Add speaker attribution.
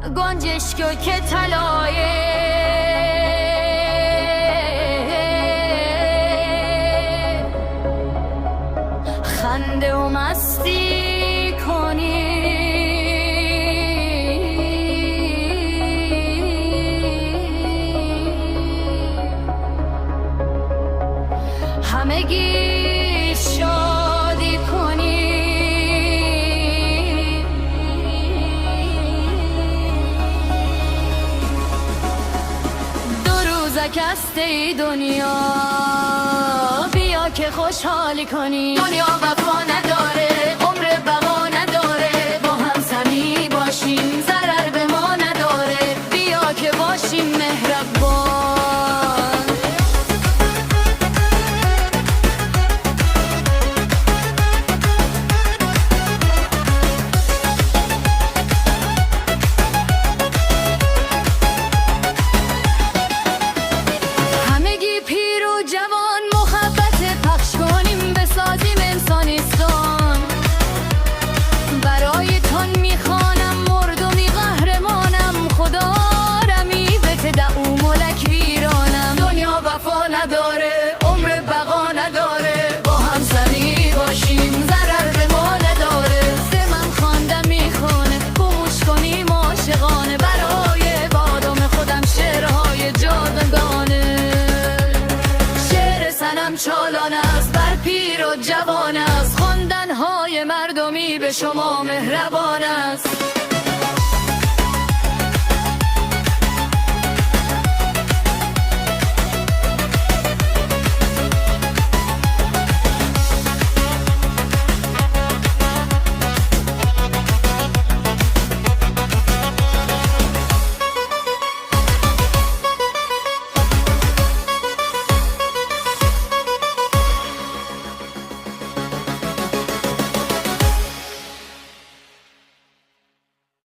Speaker 1: گنجشک که طلایه خنده و مستی کنی همگی شادی کنی دو روزک است ای دنیا بیا که خوشحالی کنی دنیا وفا نداره عمر بقا نداره با هم صمیمی باشیم ضرر به ما نداره بیا که باشیم مهربان چالان است بر پیر و جوان است خواندن های مردمی به شما مهربان است